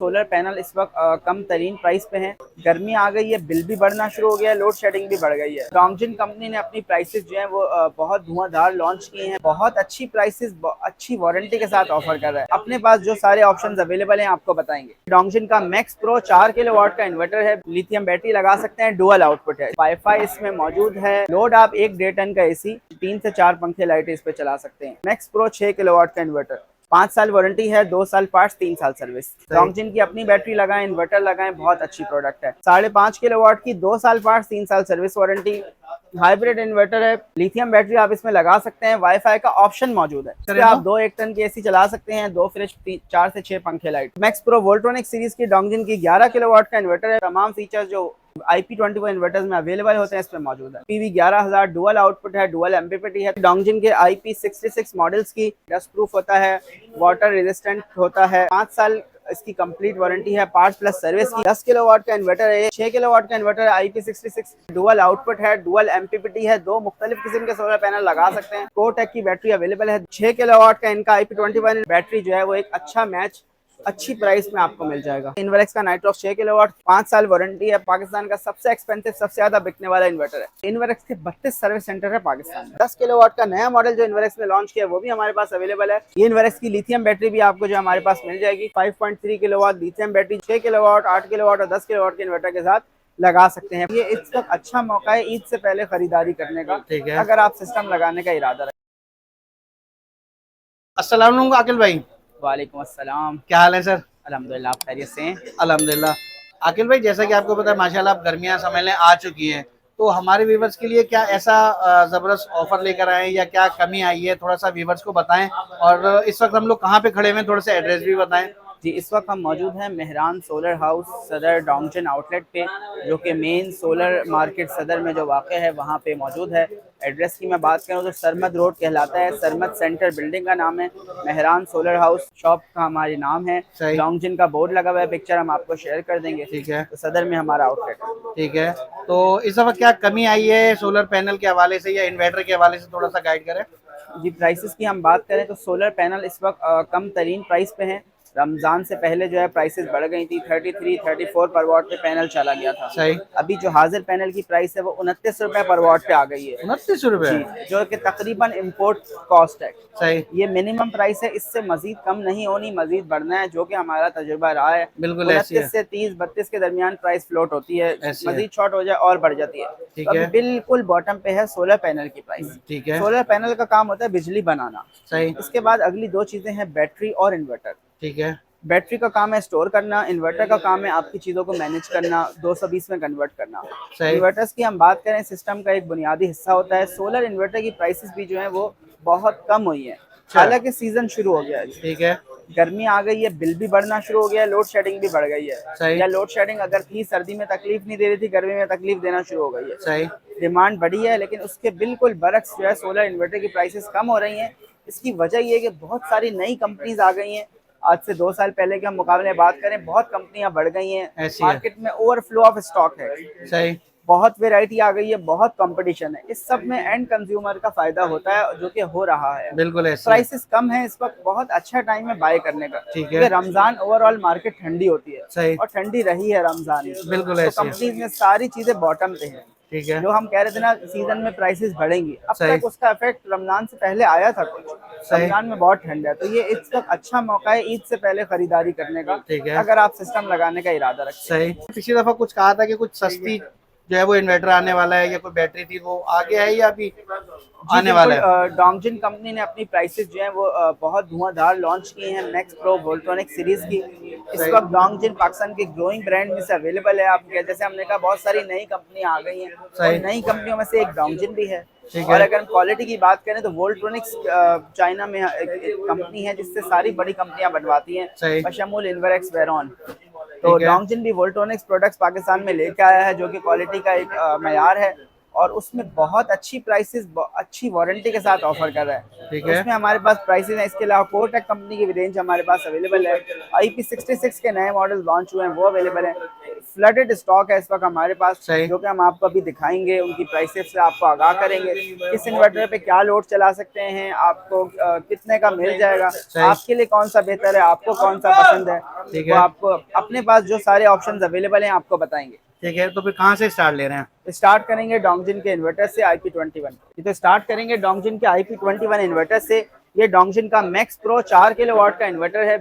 Solar panel इस वक्त कम तरीन प्राइस पे हैं। गर्मी आ गई है, बिल भी बढ़ना शुरू हो गया है, लोड शेडिंग भी बढ़ गई है। डोंगजिन कंपनी ने अपनी प्राइसेस जो है वो बहुत धुआंधार लॉन्च किए हैं। बहुत अच्छी प्राइसेस, अच्छी वारंटी के साथ ऑफर कर रहा है। अपने पास जो सारे ऑप्शंस अवेलेबल हैं आपको बताएंगे। डोंगजिन का मैक्स प्रो 4 किलोवाट का इन्वर्टर है, लिथियम बैटरी लगा सकते हैं, डुअल आउटपुट है, वाईफाई इसमें मौजूद है। लोड आप 1-1.5 टन का एसी, 3 से 4 पंखे लाइट इस पे चला सकते हैं। मैक्स प्रो 6 किलोवाट का इन्वर्टर, 5 साल वारंटी है, 2 साल पार्ट्स, 3 साल सर्विस। डोंगजिन की अपनी बैटरी लगाएं, इन्वर्टर लगाएं, बहुत अच्छी प्रोडक्ट है। 5.5 किलोवाट की, 2 साल पार्ट्स, 3 साल सर्विस वारंटी। हाइब्रिड इन्वर्टर है, लिथियम बैटरी आप इसमें लगा सकते हैं, वाईफाई का ऑप्शन मौजूद है। इससे आप 2-1 टन की एसी चला सकते हैं, 2 फ्रिज, 4 से 6 पंखे light. Max pro Voltronic series की डोंगजिन की 11 किलोवाट का इन्वर्टर है। तमाम फीचर्स जो IP24 इन्वर्टर्स में अवेलेबल होते हैं इस पे मौजूद है। PV 11000 डुअल आउटपुट है, डुअल MPPT है। डोंगजिन के IP66 मॉडल्स की डस्ट प्रूफ होता है, वाटर रेजिस्टेंट होता है, 5 साल इसकी कंप्लीट वारंटी है, पार्ट्स प्लस सर्विस की। 10 किलोवाट का इन्वर्टर है, 6 किलोवाट का इन्वर्टर है, IP66 डुअल आउटपुट है, डुअल MPPT है। 2 मुख्तलिफ किस्म के सोलर पैनल लगा सकते हैं। कोटेक की बैटरी अवेलेबल है। 6 किलोवाट का इनका IP21 बैटरी जो है वो एक अच्छा मैच अच्छी प्राइस में आपको मिल जाएगा। इन्वर्क्स का नाइट्रॉक्स 6 किलोवाट, 5 साल वारंटी है, पाकिस्तान का सबसे एक्सपेंसिव, सबसे ज्यादा बिकने वाला इन्वर्टर है। इन्वर्क्स के 32 सर्विस सेंटर है पाकिस्तान में। 10 किलोवाट का नया मॉडल जो इन्वर्क्स ने लॉन्च किया वो भी हमारे पास अवेलेबल है। ये इन्वर्क्स की लिथियम बैटरी भी आपको जो हमारे पास मिल जाएगी। 5.3 kilowatt lithium battery, 6 kilowatt, 8 kilowatt और 10 किलोवाट के इन्वर्टर के साथ लगा सकते हैं। ये इस वक्त अच्छा मौका है ईद से पहले खरीदारी करने का, अगर आप सिस्टम लगाने का इरादा रखें। अस्सलाम वालेकुम आकिल भाई। वालेकुम अस्सलाम। क्या हाल है सर? अल्हम्दुलिल्लाह, आप खैरियत से हैं? अल्हम्दुलिल्लाह। आकिल भाई, जैसा कि आपको पता है माशाल्लाह अब गर्मियां समझ लें आ चुकी हैं, तो हमारे व्यूवर्स के लिए क्या ऐसा ज़बरदस्त ऑफर लेकर आए हैं या क्या कमी आई है, थोड़ा सा व्यूवर्स को बताएं। और इस वक्त हम लोग कहाँ पे खड़े हुए हैं, थोड़ा सा एड्रेस भी बताएं। जी, इस वक्त हम मौजूद हैं मेहरान सोलर हाउस सदर डोंगजिन आउटलेट पे, जो कि मेन सोलर मार्केट सदर में जो वाक़ है वहाँ पे मौजूद है। एड्रेस की मैं बात करूँ तो सरमद रोड कहलाता है, सरमद सेंटर बिल्डिंग का नाम है, मेहरान सोलर हाउस शॉप का हमारी नाम है। डोंगजिन का बोर्ड लगा हुआ है, पिक्चर हम आपको शेयर कर देंगे। ठीक है, तो सदर में हमारा आउटलेट है। ठीक है। तो इस वक्त क्या कमी आई है सोलर पैनल के हवाले से या इन्वर्टर के हवाले से, थोड़ा सा गाइड करें। जी, प्राइसेस की हम बात करें तो सोलर पैनल इस वक्त कम तरीन प्राइस पे हैं। रमज़ान से पहले जो है प्राइसेस बढ़ गई थी, 33-34 पर वॉट पे पैनल चला गया था। सही। अभी जो हाजिर पैनल की प्राइस है वो 29 रुपए पर वॉट पे आ गई है। 29 रुपए? जी, जो कि तकरीबन इम्पोर्ट कॉस्ट है। सही। ये मिनिमम प्राइस है, इससे मजीद कम नहीं होनी, मजीद बढ़ना है, जो कि हमारा तजुर्बा रहा है। बिल्कुल ऐसी है। 29 से 30-32 के दरमियान प्राइस फ्लोट होती है, ऐसी है। मजीद शॉर्ट हो जाए और बढ़ जाती है। ठीक तो अभी है। बिल्कुल बॉटम पे है सोलर पैनल की प्राइस। ठीक है। सोलर पैनल का काम होता है बिजली बनाना। सही। इसके बाद अगली 2 चीजें हैं, बैटरी और इन्वर्टर। ठीक है। बैटरी का काम है स्टोर करना, इन्वर्टर का काम है आपकी चीज़ों को मैनेज करना, 220 में कन्वर्ट करना। सही। इन्वर्टर्स की हम बात करें, सिस्टम का एक बुनियादी हिस्सा होता है। सोलर इन्वर्टर की प्राइसेस भी जो है वो बहुत कम हुई है, हालांकि सीजन शुरू हो गया है। ठीक है। गर्मी आ गई है, बिल भी बढ़ना शुरू हो गया है, लोड शेडिंग भी बढ़ गई है। सही। या लोड शेडिंग अगर थी, सर्दी में तकलीफ नहीं दे रही थी, गर्मी में तकलीफ देना शुरू हो गई है। सही। डिमांड बढ़ी है, लेकिन उसके बिल्कुल बरक्स जो है सोलर इन्वर्टर की प्राइसेस कम हो रही हैं। इसकी वजह ये है कि बहुत सारी नई कंपनीज आ गई हैं। आज से 2 साल पहले के हम मुकाबले बात करें, बहुत कंपनियां बढ़ गई हैं। मार्केट में ओवरफ्लो ऑफ स्टॉक है। सही। बहुत वेराइटी आ गई है, बहुत कंपटीशन है। इस सब में एंड कंज्यूमर का फायदा होता है, जो कि हो रहा है। बिल्कुल ऐसे प्राइसेस कम है इस वक्त, बहुत अच्छा टाइम है बाय करने का। ठीक है। रमजान ओवरऑल मार्केट ठंडी होती है। सही। और ठंडी रही है रमजान में। बिल्कुल तो ऐसे कंपनीज में सारी चीजें बॉटम पे है। ठीक है। जो हम कह रहे थे ना सीजन में प्राइसेस बढ़ेंगी, अब तक उसका इफेक्ट रमजान से पहले आया था कुछ। रमजान में बहुत ठंड है, तो ये इस वक्त अच्छा मौका है ईद से पहले खरीदारी करने का, ठीक है, अगर आप सिस्टम लगाने का इरादा रखें। सही। पिछली दफा कुछ कहा था कि कुछ सस्ती जो है वो इन्वर्टर आने वाला है, या कोई बैटरी थी वो आगे है या अभी आने वाला है? डोंगजिन कंपनी ने अपनी प्राइसेस जो है वो बहुत धुआंधार लॉन्च की हैं, मैक्स प्रो वोल्ट्रॉनिक सीरीज की। इस वक्त डोंगजिन पाकिस्तान की ग्रोइंग ब्रांड में से अवेलेबल है। आप जैसे हमने कहा, बहुत सारी नई कंपनियां आ गई हैं, और नई कंपनियों में से एक डोंगजिन भी है। और अगर हम क्वालिटी की बात करें तो वोल्ट्रॉनिक्स चाइना में एक कंपनी है जिससे सारी बड़ी कंपनियां बनवाती हैं, बशमूल इन्वर्क्स, वेरॉन। तो डोंगजिन भी वोल्ट्रॉनिक्स प्रोडक्ट्स पाकिस्तान में लेके आया है, जो कि क्वालिटी का एक मयार है, और उसमें बहुत अच्छी प्राइसेस, अच्छी वारंटी के साथ ऑफर कर रहा है। ठीक तो है। उसमें हमारे पास प्राइसेस हैं। इसके अलावा कोटेक कंपनी की रेंज हमारे पास अवेलेबल है। IP66 के नए मॉडल लॉन्च हुए हैं, वो अवेलेबल है। फ्लडेड स्टॉक है इस वक्त हमारे पास, सही। जो कि हम आपको अभी दिखाएंगे, उनकी प्राइसेस से आपको आगाह करेंगे किस इन्वर्टर पे क्या लोड चला सकते हैं, आपको कितने का मिल जाएगा, आपके लिए कौन सा बेहतर है, आपको कौन सा पसंद है, ठीक वो है। आपको अपने पास जो सारे ऑप्शंस अवेलेबल हैं आपको बताएंगे। ठीक है, तो फिर कहाँ से स्टार्ट ले रहे हैं? स्टार्ट करेंगे डोंगजिन के इन्वर्टर से IP21। तो स्टार्ट करेंगे डोंगजिन के IP21 इन्वर्टर से। ये डोंगजिन का मैक्स प्रो 4 किलोवाट का इन्वर्टर है।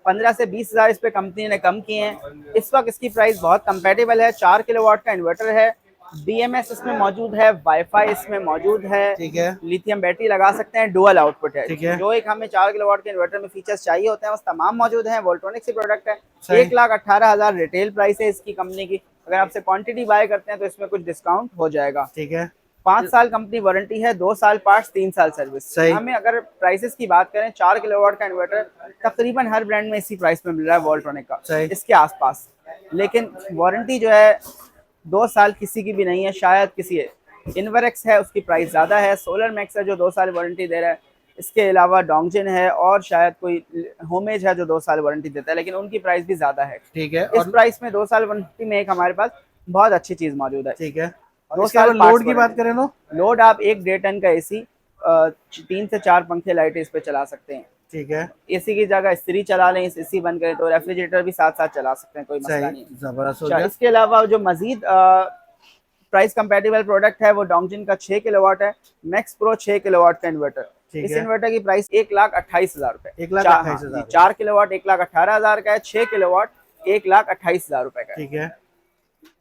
15 से 20 हज़ार इस पे कंपनी ने कम किए हैं। इस वक्त इसकी प्राइस बहुत कंपेटेबल है। 4 किलोवाट का इन्वर्टर है। BMS इसमें मौजूद है, वाईफाई इसमें मौजूद है, ठीक है। लिथियम बैटरी लगा सकते हैं, डुअल आउटपुट है। ठीक है। जो एक हमें 4 किलोवाट के इन्वर्टर में फीचर्स चाहिए होते हैं वो तमाम मौजूद हैं। वोल्ट्रॉनिक्स की प्रोडक्ट है। सही। 1,18,000 रिटेल प्राइस है इसकी कंपनी की। अगर आपसे क्वांटिटी बाय करते हैं तो इसमें कुछ डिस्काउंट हो जाएगा। ठीक है। 5 साल कंपनी वारंटी है, 2 साल पार्ट्स, 3 साल सर्विस। सही। हमें अगर प्राइसेस की बात करें, 4 किलोवाट का इन्वर्टर तकरीबन हर ब्रांड में इसी प्राइस में मिल रहा है वोल्ट्रॉनिक का, सही। इसके आसपास। लेकिन वारंटी जो है 2 साल किसी की भी नहीं है, शायद किसी है। इन्वरेक्स है उसकी प्राइस ज़्यादा है। सोलर मैक्स है जो 2 साल वारंटी दे रहा है। इसके अलावा डोंगजिन है और शायद कोई होमेज है जो 2 साल वारंटी देता है, लेकिन उनकी प्राइस भी ज़्यादा है। ठीक है। इस प्राइस में 2 साल वारंटी में एक हमारे पास बहुत अच्छी चीज़ मौजूद है। ठीक है। और इसके अलावा लोड की बात करें तो लोड आप 1 1.5 टन का एसी, 3 से 4 पंखे लाइटें इस पे चला सकते हैं। ठीक है। एसी की जगह इस्त्री चला लें, एसी बंद करें तो रेफ्रिजरेटर भी साथ साथ चला सकते हैं, कोई मसला नहीं है। जबरदस्त हो अच्छा, गया। इसके अलावा जो मजीद प्राइस कंपेटिबल प्रोडक्ट है वो डोंगजिन का 6 किलोवाट है, मैक्स प्रो 6 किलोवाट का इन्वर्टर। इस इन्वर्टर की प्राइस 1,28,000 रुपए। 1,28,000। 4 किलोवाट 1,18,000 का है, 6 किलोवाट 1,28,000 रुपए का है। ठीक है।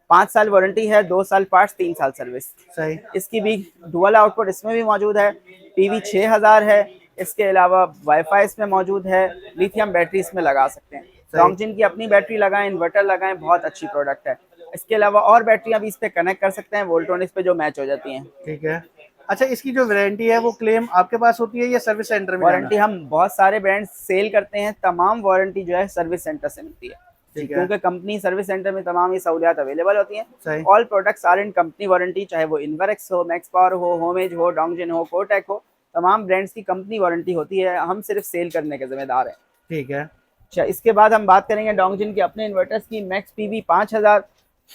5 साल वारंटी है, 2 साल पार्ट्स, 3 साल सर्विस। सही। इसकी भी डुअल आउटपुट इसमें भी मौजूद है। PV 6000 है। इसके अलावा वाईफाई इसमें मौजूद है, लिथियम बैटरी इसमें लगा सकते हैं। डोंगजिन की अपनी बैटरी लगाएं, इन्वर्टर लगाएं, बहुत अच्छी प्रोडक्ट है। इसके अलावा और बैटरियां भी इस पे कनेक्ट कर सकते हैं वोल्ट्रॉनिक्स पे जो मैच हो जाती हैं। ठीक है। अच्छा, इसकी जो वारंटी है वो क्लेम आपके पास होती है या सर्विस सेंटर में? वारंटी हम बहुत सारे ब्रांड सेल करते हैं, तमाम वारंटी जो है सर्विस सेंटर से मिलती है, क्योंकि कंपनी सर्विस सेंटर में तमाम ये सहूलियात अवेलेबल होती हैं। All products are in company warranty, चाहे वो इन्वरेक्स हो, मैक्स पावर हो, होमेज हो, डोंगजिन हो, कोटेक हो, तमाम ब्रांड्स की कंपनी वारंटी होती है। हम सिर्फ सेल करने के जिम्मेदार हैं। ठीक है। अच्छा, इसके बाद हम बात करेंगे डोंगजिन के अपने इन्वर्टर्स की। Max PV 5000।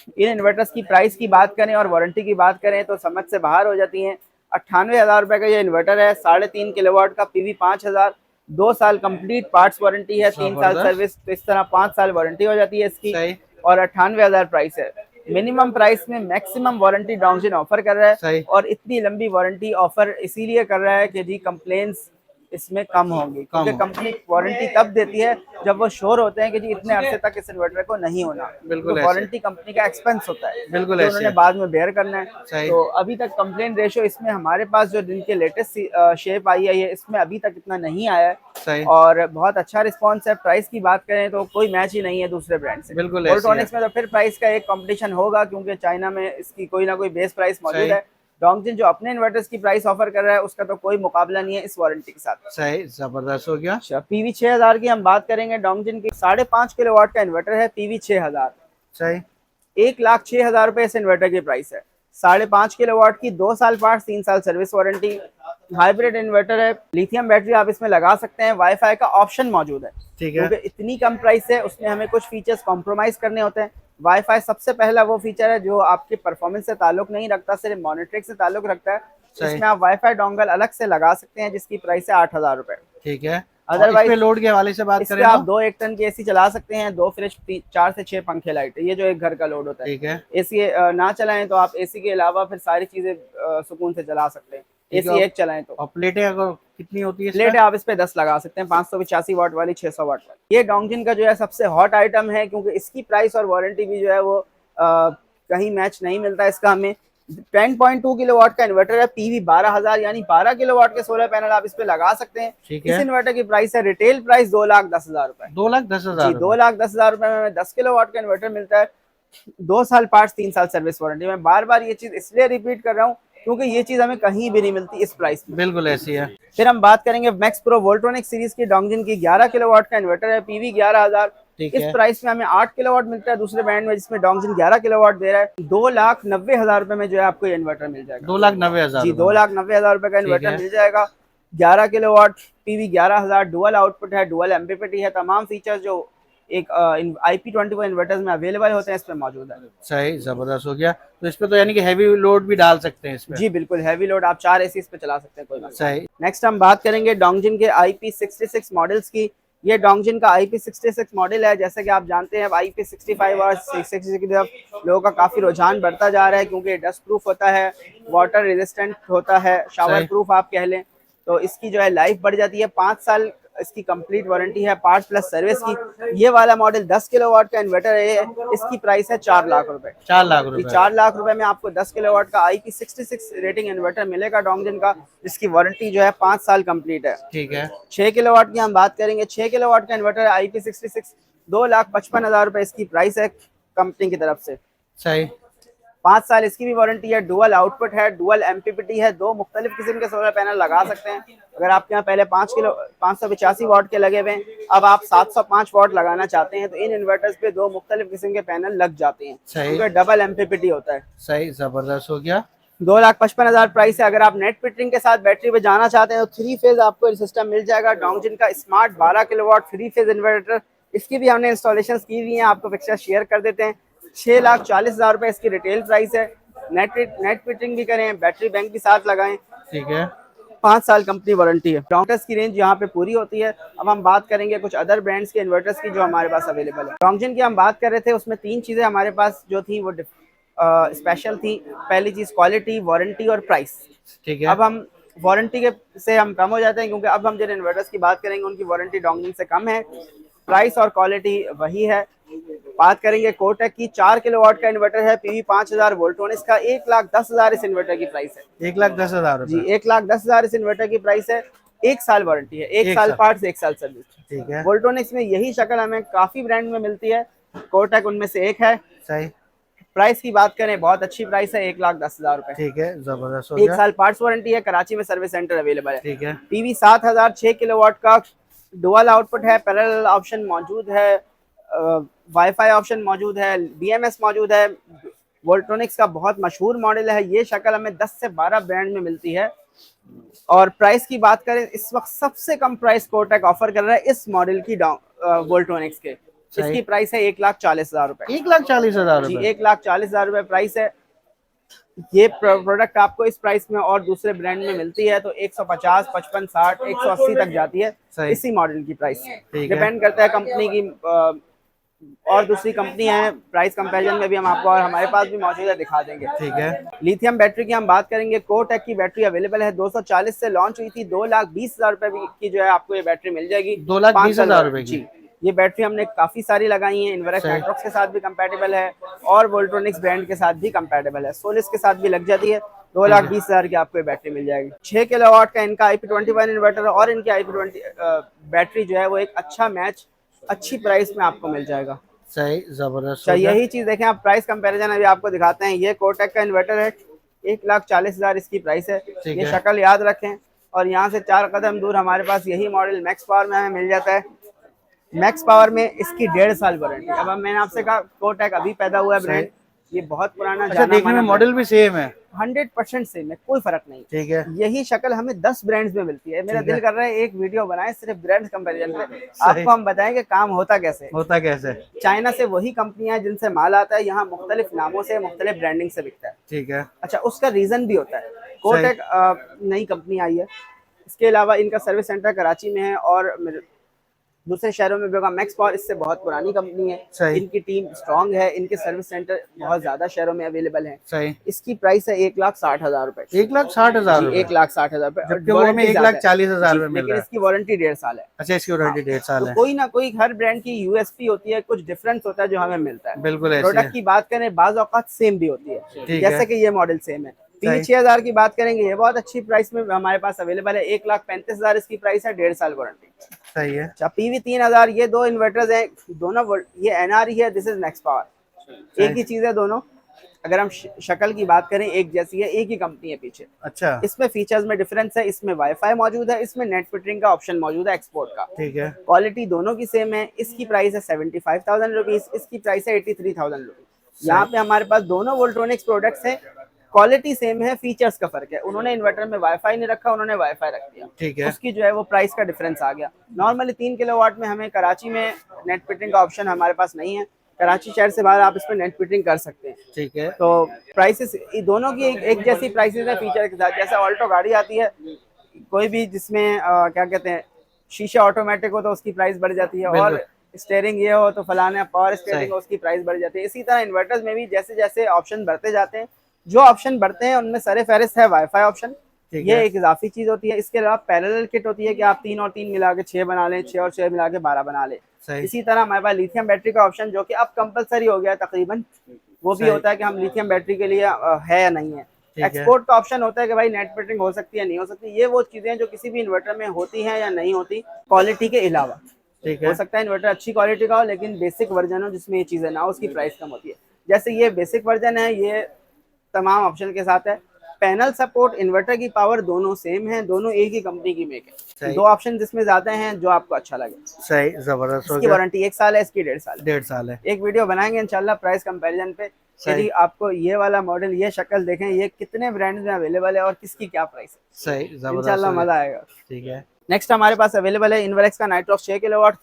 इन इन्वर्टर्स की प्राइस की बात करें और वारंटी की बात करें तो समझ से बाहर हो जाती हैं। 98,000 रुपये का ये इन्वर्टर है, 3.5 किलोवाट का, PV 5000, 2 साल कंप्लीट पार्ट्स वारंटी है, 3 साल सर्विस। तो इस तरह 5 साल वारंटी हो जाती है इसकी। और 98,000 प्राइस है। मिनिमम प्राइस में मैक्सिमम वारंटी डोंगजिन ऑफर कर रहा है, और इतनी लंबी वारंटी ऑफर इसीलिए कर रहा है कि जी कंप्लेंट्स इसमें कम होंगी, क्योंकि कंपनी वारंटी तब देती है जब वो श्योर होते हैं कि जी इतने अरसे तक इस इन्वर्टर को नहीं होना। बिल्कुल, तो वारंटी कंपनी का एक्सपेंस होता है, बिल्कुल, तो उन्होंने बाद में बेयर करना है। तो अभी तक कंप्लेंट रेशियो इसमें हमारे पास जो जिनके लेटेस्ट शेप आई है इसमें अभी तक इतना नहीं आया है, और बहुत अच्छा रिस्पॉन्स है। प्राइस की बात करें तो कोई मैच ही नहीं है दूसरे ब्रांड से। बिल्कुल, वोल्ट्रॉनिक्स में तो फिर प्राइस का एक कॉम्पिटिशन होगा, क्योंकि चाइना में इसकी कोई ना कोई बेस प्राइस मौजूद है। डोंगजिन जो अपने इन्वर्टर्स की प्राइस ऑफर कर रहा है उसका तो कोई मुकाबला नहीं है इस वारंटी के साथ। सही, जबरदस्त हो गया। PV 6000 की हम बात करेंगे। डोंगजिन की 5.5 किलोवाट का इन्वर्टर है, PV 6000। सही। 1,06,000 रुपए इस इन्वर्टर की प्राइस है। 5.5 किलोवाट की, 2 साल पार्ट्स, 3 साल सर्विस वारंटी। हाइब्रिड इन्वर्टर है, लिथियम बैटरी आप इसमें लगा सकते हैं, वाईफाई का ऑप्शन मौजूद है। ठीक है, क्योंकि इतनी कम प्राइस है उसमें हमें कुछ फीचर्स कॉम्प्रोमाइज करने होते हैं। वाईफाई सबसे पहला वो फीचर है जो आपके परफॉर्मेंस से ताल्लुक नहीं रखता, सिर्फ मॉनिटरिंग से ताल्लुक रखता है। इसमें आप वाईफाई डोंगल अलग से लगा सकते हैं, जिसकी प्राइस है 8,000 रुपए। ठीक है। अदरवाइज लोड के हवाले से बात करें, आप 2 1 टन की एसी चला सकते हैं, 2 फ्रिज, 4 से 6 पंखे लाइट, ये जो एक घर का लोड होता है। ठीक है। एसी ना चलाएं तो आप एसी के अलावा फिर सारी चीजें सुकून से चला सकते हैं। एसी एक चलाएं तो। और प्लेटें अगर कितनी होती है? प्लेटें आप इस पे 10 लगा सकते हैं, 585 वाट वाली, 600 वाट वाली। ये डोंगजिन का जो है सबसे हॉट आइटम है, क्योंकि इसकी प्राइस और वारंटी भी जो है वो कहीं मैच नहीं मिलता इसका हमें। 10.2 किलोवाट का इन्वर्टर है, PV 12,000, यानी 12 किलोवाट के सोलर पैनल आप इस पे लगा सकते हैं। इस इन्वर्टर की प्राइस है, रिटेल प्राइस 2,10,000 रुपए। 2,10,000? 2,10,000 रुपए में 10 किलोवाट का इन्वर्टर मिलता है, 2 साल पार्ट्स, 3 साल सर्विस वारंटी। मैं बार बार ये चीज इसलिए रिपीट कर रहा हूँ क्योंकि ये चीज हमें कहीं भी नहीं मिलती इस प्राइस में। बिल्कुल ऐसी है। फिर हम बात करेंगे मैक्स प्रो वोल्ट्रॉनिक सीरीज की। डोंगजिन की 11 किलोवाट का इन्वर्टर है, PV 11,000। इस प्राइस में हमें 8 किलोवाट मिलता है दूसरे ब्रांड में, जिसमें डोंगजिन 11 किलोवाट दे रहा है। 2,90,000 रुपए में जो है आपको ये इन्वर्टर मिल जाएगा। 2,90,000? जी, 2,90,000 रुपए का इन्वर्टर मिल जाएगा। 11 किलोवाट, PV 11,000, डुअल आउटपुट है, डुअल MPPT है, तमाम फीचर्स जो एक IP24 इन्वर्टर्स में अवेलेबल होते हैं, इस पे मौजूद है। सही, जबरदस्त हो गया। तो इस पे तो यानी कि हैवी लोड भी डाल सकते हैं इस पे। जी बिल्कुल, हैवी लोड आप 4 AC इस पे चला सकते हैं, कोई मसला नहीं। सही। नेक्स्ट हम बात करेंगे डोंगजिन के IP66 मॉडल्स की। ये डोंगजिन का IP66 मॉडल है। जैसे कि आप जानते हैं अब IP65 और 66 की तरफ लोगों का काफ़ी रुझान बढ़ता जा रहा है, क्योंकि डस्ट प्रूफ होता है, वाटर रेजिस्टेंट होता है, शावर प्रूफ आप कह लें। तो इसकी जो है लाइफ बढ़ जाती है। 5 साल इसकी कंप्लीट वारंटी है, पार्ट्स प्लस सर्विस की। ये वाला मॉडल 10 किलोवाट का इन्वर्टर है। इसकी प्राइस है 4 लाख रुपए। 4 लाख ये रुपए। 4 लाख रुपए में आपको 10 किलोवाट का IP66 रेटिंग इन्वर्टर मिलेगा डोंगजिन का, जिसकी वारंटी जो है 5 साल कंप्लीट है। ठीक है। 6 किलोवाट की हम बात करेंगे। 6 किलोवाट का इन्वर्टर है IP66, 2,55,000 रुपए इसकी प्राइस है कंपनी की तरफ से। सही। 5 साल इसकी भी वारंटी है। डुअल आउटपुट है, डुअल MPPT है, 2 मुख्तलिफ किस्म के सोलर पैनल लगा सकते हैं। अगर आपके यहाँ पहले 585 वाट के लगे हुए हैं, अब आप 705 वाट लगाना चाहते हैं, तो इन इन्वर्टर्स पे 2 मुख्तलिफ किस्म के पैनल लग जाते हैं, क्योंकि डबल MPPT होता है। सही, जबरदस्त हो गया। 2,55,000 प्राइस है। अगर आप नेट फिटिंग के साथ बैटरी पे जाना चाहते हैं, तो 3 फेज आपको सिस्टम मिल जाएगा। डोंगजिन का स्मार्ट 12 किलोवाट 3 फेज इन्वर्टर, इसकी भी हमने इंस्टॉलेशन की हुई है, आपको पिक्चर शेयर कर देते हैं। 6,40,000 रुपए इसकी रिटेल प्राइस है। नेट फिटिंग भी करें, बैटरी बैंक भी साथ लगाएं। ठीक है। 5 साल कंपनी वारंटी है। डोंगजिन की रेंज यहाँ पे पूरी होती है। अब हम बात करेंगे कुछ अदर ब्रांड्स के इन्वर्टर्स की जो हमारे पास अवेलेबल है। डोंगजिन की हम बात कर रहे थे, उसमें 3 चीजें हमारे पास जो थी वो स्पेशल थी। पहली चीज क्वालिटी, वारंटी और प्राइस। ठीक है। अब हम वारंटी के से हम कम हो जाते हैं, क्योंकि अब हम जिन इन्वर्टर्स की बात करेंगे उनकी वारंटी डोंगजिन से कम है। प्राइस और क्वालिटी वही है। बात करेंगे कोटेक की। 4 किलोवाट का इन्वर्टर है, PV 5000 वोल्टोनिक्स का। 1,10,000 इस इन्वर्टर की प्राइस है। 1,10,000 जी, रुपए। 1,10,000 इस इन्वर्टर की प्राइस है। 1 साल वारंटी है, 1 साल पार्ट्स, 1 साल सर्विस। ठीक है। वोल्टोनिक्स में यही शक्ल हमें काफी ब्रांड में मिलती है, कोटेक उनमें से एक है। सही। प्राइस की बात करें, बहुत अच्छी प्राइस है, 1,10,000 रुपए। ठीक है, जबरदस्त हो 1 गया। साल पार्ट्स वारंटी है। कराची में सर्विस सेंटर अवेलेबल है। ठीक है। PV 7000 6 किलोवाट का डुअल आउटपुट है, पैरेलल ऑप्शन मौजूद है, वाईफाई ऑप्शन मौजूद है, BMS मौजूद है। वोल्ट्रॉनिक्स का बहुत मशहूर मॉडल है। ये शक्ल हमें 10 से 12 ब्रांड में मिलती है। और प्राइस की बात करें, इस वक्त सबसे कम प्राइस कोटेक ऑफर कर रहा है इस मॉडल की वोल्ट्रॉनिक्स के। इसकी प्राइस है 1,40,000 रुपए। 1,40,000 जी, रुपए। 1,40,000 रुपए प्राइस है। ये प्रोडक्ट आपको इस प्राइस में और दूसरे ब्रांड में मिलती है तो 150, 55, 60, 180 तक जाती है इसी मॉडल की प्राइस। डिपेंड करता है कंपनी की। और दूसरी कंपनी है, प्राइस कंपैरिजन में भी हम आपको और हमारे पास भी मौजूद है, दिखा देंगे। ठीक है। लिथियम बैटरी की हम बात करेंगे। कोटेक की बैटरी अवेलेबल है, 240 से लॉन्च हुई थी। 2,20,000 रुपए की जो है आपको ये बैटरी मिल जाएगी। 2,20,000 रुपए की। ये बैटरी हमने काफी सारी लगाई है। इन्वर्क्स नेटवर्क्स के साथ भी कंपैटिबल है और वोल्ट्रॉनिक्स ब्रांड के साथ भी कंपैटिबल है। सोलिस के साथ भी लग जाती है। 2,20,000 की आपको ये बैटरी मिल जाएगी। 6 किलोवाट का इनका IP21 इन्वर्टर और इनकी IP20 बैटरी जो है वो एक अच्छा मैच अच्छी प्राइस में आपको मिल जाएगा। सही, जबरदस्त। यही चीज देखें आप, प्राइस कंपैरिजन अभी आपको दिखाते हैं। ये कोटेक का इन्वर्टर है, 1,40,000 इसकी प्राइस है। ये शक्ल याद रखें। और यहाँ से 4 कदम दूर हमारे पास यही मॉडल मैक्स पावर में हमें मिल जाता है। मैक्स पावर में इसकी 1.5 साल वारंटी। अब मैंने आपसे कहा कोटेक अभी पैदा हुआ है ब्रांड, ये बहुत पुराना अच्छा, देखने में मॉडल भी सेम है। 100% सेम है, कोई फर्क नहीं। ठीक है। यही शक्ल हमें 10 ब्रांड्स में मिलती है। मेरा दिल कर रहा है एक वीडियो बनाए सिर्फ ब्रांड्स कंपैरिजन पे, आपको हम बताएंगे काम होता कैसे। चाइना से वही कंपनियां जिनसे माल आता है, यहाँ मुख्तलिफ नामों से मुख्तलिफ ब्रांडिंग से बिकता है। ठीक है। अच्छा, उसका रीजन भी होता है। कोटेक नई कंपनी आई है, इसके अलावा इनका सर्विस सेंटर कराची में है और दूसरे शहरों में भी होगा। मैक्स पावर इससे बहुत पुरानी कंपनी है, इनकी टीम स्ट्रांग है, इनके सर्विस सेंटर बहुत ज्यादा शहरों में अवेलेबल हैं। सही। इसकी प्राइस है 1,60,000 रुपए। 1,60,000 1,60,000 रुपए, 1,40,000 में मिल रहा है। लेकिन इसकी वारंटी 1.5 साल है। अच्छा, इसकी वारंटी 1.5 साल है। कोई ना कोई हर ब्रांड की USP होती है, कुछ डिफरेंस होता है जो हमें मिलता है। बिल्कुल। प्रोडक्ट की बात करें, बाज औकात सेम भी होती है, जैसे कि ये मॉडल सेम है। PV 6000 की बात करेंगे, ये बहुत अच्छी प्राइस में हमारे पास अवेलेबल है। 1,35,000 इसकी प्राइस है, 1.5 साल वारंटी। सही है। अच्छा, PV 3000, ये 2 इन्वर्टर्स हैं, दोनों ये NRE है, दिस इज मैक्स पावर। एक ही चीज है दोनों। अगर हम शक्ल की बात करें एक जैसी है, एक ही कंपनी है पीछे। अच्छा। इसमें फीचर्स में डिफरेंस है, इसमें वाईफाई मौजूद है, इसमें नेट फिटरिंग का ऑप्शन मौजूद है एक्सपोर्ट का। ठीक है। क्वालिटी दोनों की सेम है। इसकी प्राइस है 75,000 रुपीज, इसकी प्राइस है 83,000 रुपीज। यहाँ पे हमारे पास दोनों वोल्ट्रॉनिक्स प्रोडक्ट्स हैं क्वालिटी सेम है, फीचर्स का फर्क है। उन्होंने इन्वर्टर में वाईफाई नहीं रखा, उन्होंने वाईफाई रख दिया, ठीक है। उसकी जो है वो प्राइस का डिफरेंस आ गया। नॉर्मली 3 किलोवाट में हमें कराची में नेट मीटरिंग का ऑप्शन हमारे पास नहीं है, कराची शहर से बाहर आप इस पर नेट मीटरिंग कर सकते हैं। ठीक है। तो प्राइसेस दोनों की एक जैसी प्राइसेस है फीचर के साथ। जैसे ऑल्टो गाड़ी आती है कोई भी, जिसमें क्या कहते हैं, शीशा ऑटोमेटिक हो तो उसकी प्राइस बढ़ जाती है, और स्टेयरिंग ये हो तो फलाने पावर स्टेयरिंग हो उसकी प्राइस बढ़ जाती है। इसी तरह इन्वर्टर्स में भी जैसे जैसे ऑप्शन बढ़ते जाते हैं, जो ऑप्शन बढ़ते हैं उनमें सरे फहरिस्त है वाईफाई ऑप्शन, ये एक इजाफी चीज होती है। इसके अलावा पैरेलल किट होती है कि आप 3 और 3 मिला के 6 बना लें, 6 और 6 मिला के 12 बना लें। इसी तरह हमारे पास लिथियम बैटरी का ऑप्शन, जो कि अब कंपलसरी हो गया है तकरीबन, वो भी होता है कि हम लिथियम बैटरी के लिए है या नहीं है। एक्सपोर्ट का ऑप्शन होता है कि भाई नेट मीटरिंग हो सकती है नहीं हो सकती। ये वो चीजें जो किसी भी इन्वर्टर में होती हैं या नहीं होती, क्वालिटी के अलावा। हो सकता है इन्वर्टर अच्छी क्वालिटी का हो लेकिन बेसिक वर्जन हो जिसमें ये चीजें ना हो, उसकी प्राइस कम होती है। जैसे ये बेसिक वर्जन है, ये तमाम ऑप्शन के साथ है। पैनल सपोर्ट, इन्वर्टर की पावर दोनों सेम है, दोनों एक ही कंपनी की मेक है। 2 ऑप्शन जिसमें ज्यादा हैं, जो आपको अच्छा लगे। सही, जबरदस्त। इसकी वारंटी 1 साल है, इसकी 1.5 साल है। 1.5 साल है। एक वीडियो बनाएंगे इंशाल्लाह प्राइस कंपैरिजन पे, यदि आपको ये वाला मॉडल, ये शक्ल देखें, ये कितने ब्रांड में अवेलेबल है और किसकी क्या प्राइस है। सही, जबरदस्त, इंशाल्लाह मजा आएगा। ठीक है। नेक्स्ट हमारे पास अवेलेबल है इन्वर्क्स का नाइट्रॉक्स 6 किलोवाट,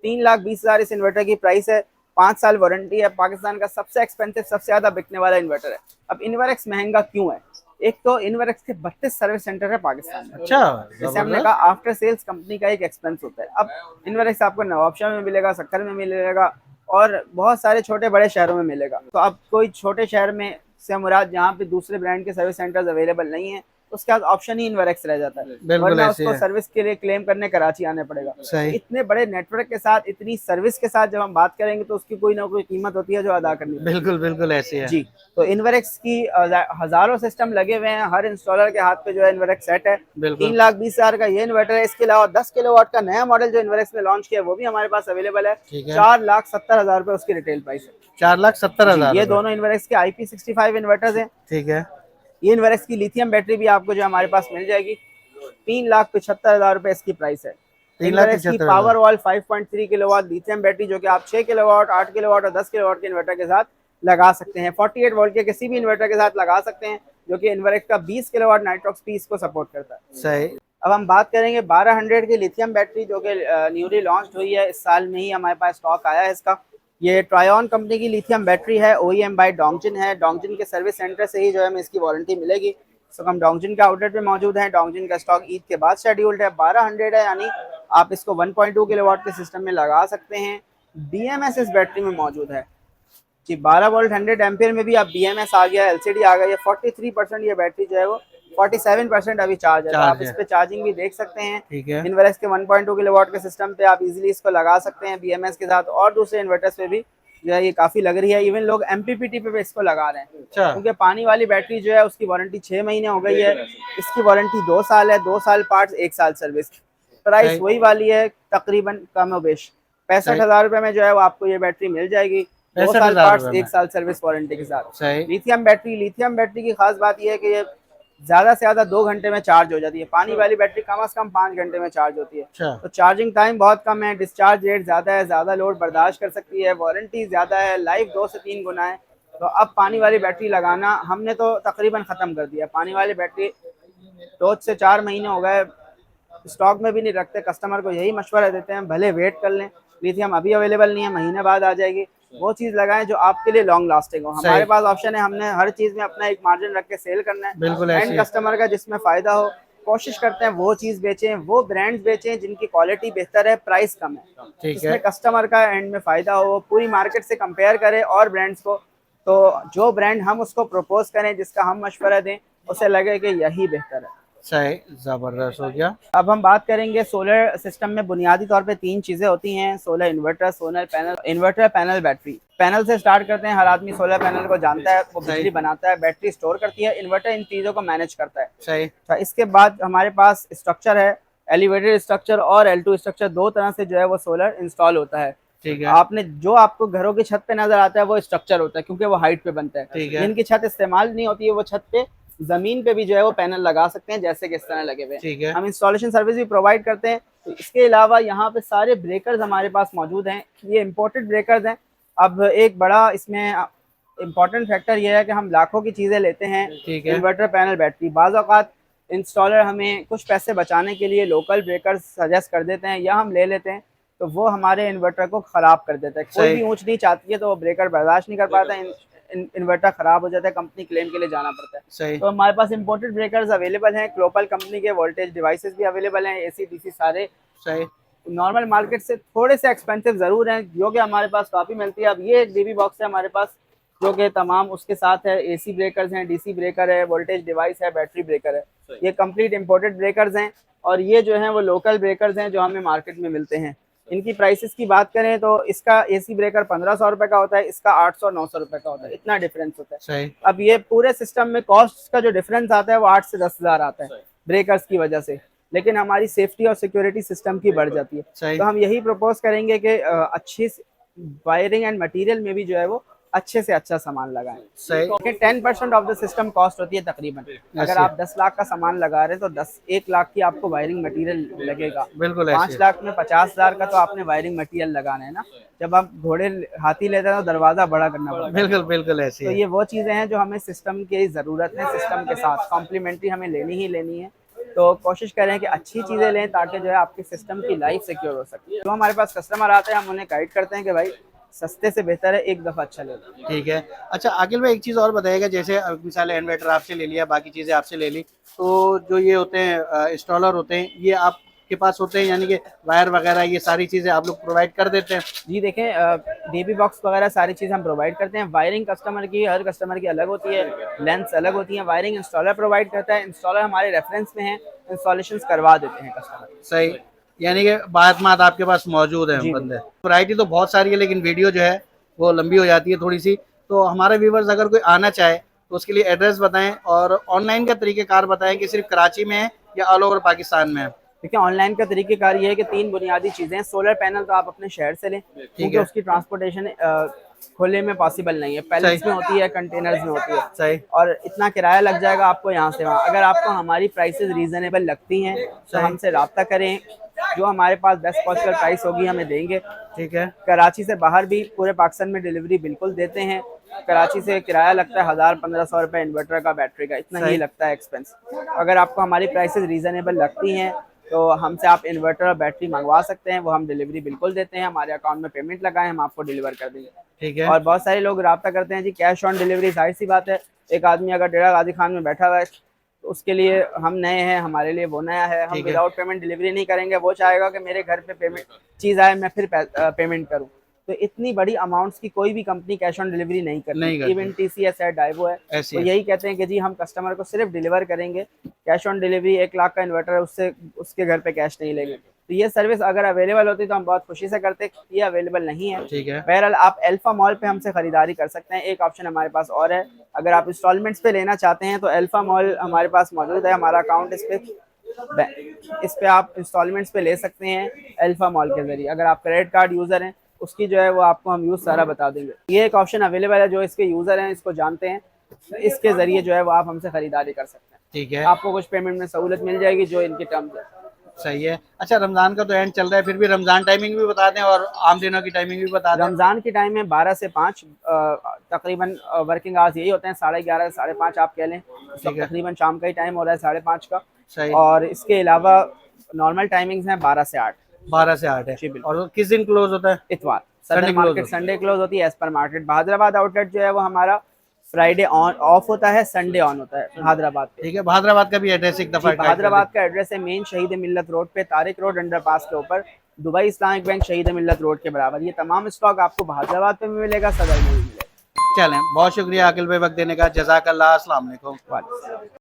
3,20,000 इस इन्वर्टर की प्राइस है। 5 साल वारंटी है। पाकिस्तान का सबसे एक्सपेंसिव, सबसे ज्यादा बिकने वाला इन्वर्टर है। अब इन्वर्क्स महंगा क्यों है? एक तो इन्वर्क्स के 32 सर्विस सेंटर है पाकिस्तान में। अच्छा, जैसे हमने कहा आफ्टर सेल्स कंपनी का एक एक्सपेंस होता है। अब इन्वर्क्स आपको नवाबशाह में मिलेगा, सक्कर में मिलेगा, और बहुत सारे छोटे बड़े शहरों में मिलेगा। तो अब कोई छोटे शहर में से मुराद जहाँ पे दूसरे ब्रांड के सर्विस सेंटर्स अवेलेबल नहीं है, उसके बाद ऑप्शन ही इन्वर्क्स रह जाता है, वरना उसको सर्विस के लिए क्लेम करने कराची आने पड़ेगा। इतने बड़े नेटवर्क के साथ, इतनी सर्विस के साथ जब हम बात करेंगे तो उसकी कोई ना कोई कीमत होती है जो अदा करनी है। बिल्कुल बिल्कुल ऐसे है जी। तो इन्वर्क्स की हजारों सिस्टम लगे हुए हैं, हर इंस्टॉलर के हाथ पे जो है इन्वर्क्स सेट है। 3,20,000 का ये इन्वर्टर है। इसके अलावा 10 किलोवाट का नया मॉडल जो इन्वर्क्स ने लॉन्च किया वो भी हमारे पास अवेलेबल है। 4,70,000 रुपए उसकी रिटेल प्राइस है। 4,70,000। ये दोनों इन्वर्क्स के IP65 इन्वर्टर्स हैं। ठीक है। ये इन्वर्क्स की लिथियम बैटरी भी आपको जो हमारे पास मिल जाएगी। 3,75,000 रुपए इसकी प्राइस है। इन्वर्क्स की power wall 5.3 kilowatt lithium battery, जो कि आप 6 किलोवाट, 8 किलोवाट और 10 किलोवाट के इन्वर्टर के साथ लगा सकते हैं। 48 वोल्ट के किसी भी इन्वर्टर के साथ लगा सकते हैं, जो कि इन्वर्क्स का 20 किलोवाट नाइट्रॉक्स पीस को सपोर्ट करता है। सही। अब हम बात करेंगे 1200 की लिथियम बैटरी, जो कि न्यूली लॉन्च हुई है, इस साल में ही हमारे पास स्टॉक आया है इसका। ये ट्रायन कंपनी की लिथियम बैटरी है, OEM बाय डोंगजिन है। डोंगजिन के सर्विस सेंटर से ही जो है हमें इसकी वारंटी मिलेगी। तो हम डोंगजिन के आउटलेट पे मौजूद हैं। डोंगजिन का स्टॉक ईद के बाद शेड्यूल्ड है। 1200 है, यानी आप इसको 1.2 किलोवाट के सिस्टम में लगा सकते हैं। BMS इस बैटरी में मौजूद है जी। 12 वोल्ट 100 एम्पियर में भी अब BMS आ गया, LCD आ गया। 43% ये बैटरी जो है वो 47% अभी चार्ज है। तो आप इस पे चार्जिंग भी देख सकते हैं। इन्वर्क्स के 1.2 किलोवाट के सिस्टम पे आप इजीली इसको लगा सकते हैं BMS के साथ, और दूसरे इन्वर्टर्स पे भी जो है ये काफी लग रही है। इवन लोग MPPT पे इसको लगा रहे हैं, क्योंकि पानी वाली बैटरी जो है उसकी वारंटी 6 महीने हो गई है, इसकी वारंटी 2 साल है। 2 साल पार्ट्स, 1 साल सर्विस। प्राइस वही वाली है तकरीबन, कम बेश 65,000 रुपए में जो है वो आपको ये बैटरी मिल जाएगी। 2 साल पार्ट्स, 1 साल सर्विस वारंटी के साथ। लिथियम बैटरी की खास बात यह है कि ये ज्यादा से ज्यादा 2 घंटे में चार्ज हो जाती है। पानी वाली बैटरी कम से कम 5 घंटे में चार्ज होती है। तो चार्जिंग टाइम बहुत कम है, डिस्चार्ज रेट ज्यादा है, ज्यादा लोड बर्दाश्त कर सकती है, वारंटी ज्यादा है, लाइफ 2 से 3 गुना है। तो अब पानी वाली बैटरी लगाना हमने तो तकरीबन खत्म कर दिया। पानी वाली बैटरी 2 से 4 महीने हो गए, स्टॉक में भी नहीं रखते। कस्टमर को यही मशवरा देते हैं, भले वेट कर लें, लिथियम अभी अवेलेबल नहीं है, महीने बाद आ जाएगी। वो चीज लगाएं जो आपके लिए लॉन्ग लास्टिंग हो। हमारे पास ऑप्शन है, हमने हर चीज में अपना एक मार्जिन रख के सेल करना है। एंड कस्टमर का जिसमें फायदा हो, कोशिश करते हैं वो चीज बेचें, वो ब्रांड्स बेचें जिनकी क्वालिटी बेहतर है, प्राइस कम है, जिसमें कस्टमर का एंड में फायदा हो। पूरी मार्केट से कंपेयर करें और ब्रांड्स को, तो जो ब्रांड हम उसको प्रपोज करें, जिसका हम मशवरा दें, उसे लगे कि यही बेहतर है। सही, जबरदस्त हो गया। अब हम बात करेंगे सोलर सिस्टम में बुनियादी तौर पे 3 चीजें होती हैं: solar inverter, solar panel, inverter panel battery. Panel से स्टार्ट करते हैं। हर आदमी सोलर पैनल को जानता है, वो बिजली बनाता है, बैटरी स्टोर करती है, इन्वर्टर इन चीजों को मैनेज करता है। सही। इसके बाद हमारे पास स्ट्रक्चर है, एलिवेटेड स्ट्रक्चर और L2 स्ट्रक्चर। 2 तरह से जो है वो सोलर इंस्टॉल होता है। ठीक है। आपने जो आपको घरों की छत पे नजर आता है वो स्ट्रक्चर होता है, क्योंकि वो हाइट पे बनता है। जिनकी छत इस्तेमाल नहीं होती है, वो छत पे जमीन पे भी जो है वो पैनल लगा सकते हैं, जैसे कि इस तरह लगे हुए। हम इंस्टॉलेशन सर्विस भी प्रोवाइड करते हैं। तो इसके अलावा यहाँ पे सारे ब्रेकर्स हमारे पास मौजूद हैं। ये इम्पोर्टेड ब्रेकर्स हैं। अब एक बड़ा इसमें इम्पोर्टेंट फैक्टर ये है कि हम लाखों की चीज़ें लेते हैं, ठीक है। Inverter, panel, battery. बाज़ औक़ात इंस्टॉलर हमें कुछ पैसे बचाने के लिए लोकल ब्रेकर्स सजेस्ट कर देते हैं या हम ले लेते हैं, तो वो हमारे इन्वर्टर को ख़राब कर देता है। कोई सही। भी ऊँच नीच आती है तो वो ब्रेकर बर्दाश्त नहीं कर पाता है, इन्वर्टर ख़राब हो जाता है, कंपनी क्लेम के लिए जाना पड़ता है। सही। तो हमारे पास इम्पोर्टेड ब्रेकर्स अवेलेबल हैं, ग्लोबल कंपनी के वोल्टेज डिवाइसेस भी अवेलेबल हैं, AC DC सारे। सही। नॉर्मल मार्केट से थोड़े से एक्सपेंसिव ज़रूर हैं, जो कि हमारे पास काफ़ी मिलती है। अब ये एक DB बॉक्स है हमारे पास, जो कि तमाम उसके साथ है, AC ब्रेकर्स हैं, DC ब्रेकर है, वोल्टेज डिवाइस है, बैटरी ब्रेकर है। ये कंप्लीट इम्पोर्टेड ब्रेकर्स हैं, और ये जो हैं वो लोकल ब्रेकर्स हैं जो हमें मार्केट में मिलते हैं। इनकी प्राइसेस की बात करें तो इसका AC ब्रेकर 1500 रुपये का होता है, इसका 800-900 रुपये का होता है, इतना डिफरेंस होता है। सही। अब ये पूरे सिस्टम में कॉस्ट का जो डिफरेंस आता है वो 8 से 10 हज़ार आता है ब्रेकर्स की वजह से, लेकिन हमारी सेफ्टी और सिक्योरिटी सिस्टम की बढ़ जाती है। सही। तो हम यही प्रपोज करेंगे कि अच्छी वायरिंग एंड मटेरियल में भी जो है वो अच्छे से अच्छा सामान लगाएं। सही। तो 10% ऑफ द सिस्टम कॉस्ट होती है तकरीबन। अगर आप 10 लाख का सामान लगा रहे हैं तो 1 लाख की आपको वायरिंग मटेरियल लगेगा। बिल्कुल 5 लाख में 50,000 का तो आपने वायरिंग मटेरियल लगाना है ना। जब आप घोड़े हाथी लेते हैं तो दरवाजा बड़ा करना पड़ता है। बिल्कुल बिल्कुल ऐसी तो है। ये वो चीज़ें हैं जो हमें सिस्टम की ज़रूरत है, सिस्टम के साथ कॉम्प्लीमेंट्री हमें लेनी ही लेनी है। तो कोशिश करें कि अच्छी चीज़ें लें ताकि जो है आपके सिस्टम की लाइफ सिक्योर हो सके। तो हमारे पास कस्टमर आते हैं, हम उन्हें गाइड करते हैं कि भाई सस्ते से बेहतर है एक दफ़ा अच्छा ले लो। ठीक है। अच्छा आकिल भाई, एक चीज़ और बताइएगा, जैसे मिसाल इन्वर्टर आपसे ले लिया, बाकी चीज़ें आपसे ले ली, तो जो ये होते हैं इंस्टॉलर होते हैं, ये आपके पास होते हैं, यानी कि वायर वगैरह ये सारी चीज़ें आप लोग प्रोवाइड कर देते हैं? जी देखें, DB बॉक्स वगैरह सारी चीज़ हम प्रोवाइड करते हैं। वायरिंग कस्टमर की, हर कस्टमर की अलग होती है, लेंथ्स अलग होती हैं। वायरिंग इंस्टॉलर प्रोवाइड करता है, इंस्टॉलर हमारे रेफरेंस में है, इंस्टॉलेशंस करवा देते हैं कस्टमर। सही, यानी कि बात मात आपके पास मौजूद है जी, बंदे। वैरायटी तो बहुत सारी है, लेकिन वीडियो जो है वो लंबी हो जाती है थोड़ी सी। तो हमारे व्यूवर्स अगर कोई आना चाहे तो उसके लिए एड्रेस बताएं, और ऑनलाइन का तरीक़ेकार बताएं कि सिर्फ कराची में है या ऑल ओवर पाकिस्तान में है? देखिए, ऑनलाइन का तरीक़ेकार ये है कि 3 बुनियादी चीज़ें हैं। सोलर पैनल तो आप अपने शहर से लें, क्योंकि उसकी ट्रांसपोर्टेशन खुले में पॉसिबल नहीं है, पैलेट्स में होती है, कंटेनर्स में होती है। सही। और इतना किराया लग जाएगा आपको यहाँ से वहाँ। अगर आपको हमारी प्राइसेस रीज़नेबल लगती हैं तो हमसे रब्ता करें, जो हमारे पास बेस्ट पॉसिबल प्राइस होगी हमें देंगे। ठीक है। कराची से बाहर भी पूरे पाकिस्तान में डिलीवरी बिल्कुल देते हैं। कराची से किराया लगता है 1000-1500 रुपये इन्वर्टर का, बैटरी का, इतना ही लगता है एक्सपेंस। अगर आपको हमारी प्राइसेस रीज़नेबल लगती हैं तो हमसे आप इन्वर्टर और बैटरी मंगवा सकते हैं, वो हम डिलीवरी बिल्कुल देते हैं। हमारे अकाउंट में पेमेंट लगाएं, हम आपको डिलीवर कर देंगे। ठीक है। और बहुत सारे लोग रब्ता करते हैं जी कैश ऑन डिलीवरी, जाहिर सी बात है। एक आदमी अगर डेरा गाजी खान में बैठा हुआ है तो उसके लिए हम नए हैं, हमारे लिए वो नया है। हम विदाउट पेमेंट डिलीवरी नहीं करेंगे। वो चाहेगा कि मेरे घर पे पेमेंट चीज़ आए, मैं फिर पेमेंट करूँ। तो इतनी बड़ी अमाउंट्स की कोई भी कंपनी कैश ऑन डिलीवरी नहीं करती। इवन TCS है, डाइवो है, तो यही कहते हैं कि जी हम कस्टमर को सिर्फ डिलीवर करेंगे, कैश ऑन डिलीवरी 1 लाख का इन्वर्टर है, उससे उसके घर पे कैश नहीं लेंगे। तो ये सर्विस अगर अवेलेबल होती तो हम बहुत खुशी से करते, ये अवेलेबल नहीं है। ठीक है। बहरहाल आप अल्फा मॉल पे हमसे खरीदारी कर सकते हैं। एक ऑप्शन हमारे पास और है, अगर आप इंस्टॉलमेंट्स पे लेना चाहते हैं तो अल्फा मॉल हमारे पास मौजूद है। हमारा अकाउंट इस पे आप इंस्टॉलमेंट्स पे ले सकते हैं अल्फा मॉल के जरिए। अगर आप क्रेडिट कार्ड यूज़र हैं, उसकी जो है वो आपको हम यूज़ सारा बता देंगे। ये एक ऑप्शन अवेलेबल है, जो इसके यूज़र हैं इसको जानते हैं, इसके ज़रिए जो है वो आप हमसे ख़रीदारी कर सकते हैं। ठीक है। आपको कुछ पेमेंट में सहूलत मिल जाएगी जो इनके टर्म्स है। सही है। अच्छा, रमज़ान का तो एंड चल रहा है, फिर भी रमज़ान टाइमिंग भी बता दें और आम दिनों की टाइमिंग भी बता दें। रमज़ान की टाइम में 12 से 5 तकरीबन वर्किंग आवर्स यही होते हैं, 11:30 से 5:30 आप कह लें। तकरीबन शाम का ही टाइम हो रहा है, 5:30 का। सही। और इसके अलावा नॉर्मल टाइमिंग्स हैं 12 से 8। 12 से 8 है। और किस दिन क्लोज होता है? इतवार, संडे मार्केट संडे क्लोज होती है as per market. Bahadrabad outlet जो है वो हमारा फ्राइडे ऑन ऑफ होता है, संडे ऑन होता है बहादराबाद पे। ठीक है। बहादराबाद का भी एड्रेस एक दफा? बहादराबाद का एड्रेस है मेन शहीद मिल्लत रोड पे, तारिक रोड अंडरपास के ऊपर, दुबई इस्लामिक बैंक शहीद मिल्लत रोड के बराबर। ये तमाम स्टॉक आपको बहादराबाद पे भी मिलेगा, सदर में भी मिलेगा। चलें, बहुत शुक्रिया आकिल भाई वक्त देने का। जज़ाकल्लाह। अस्सलाम वालेकुम।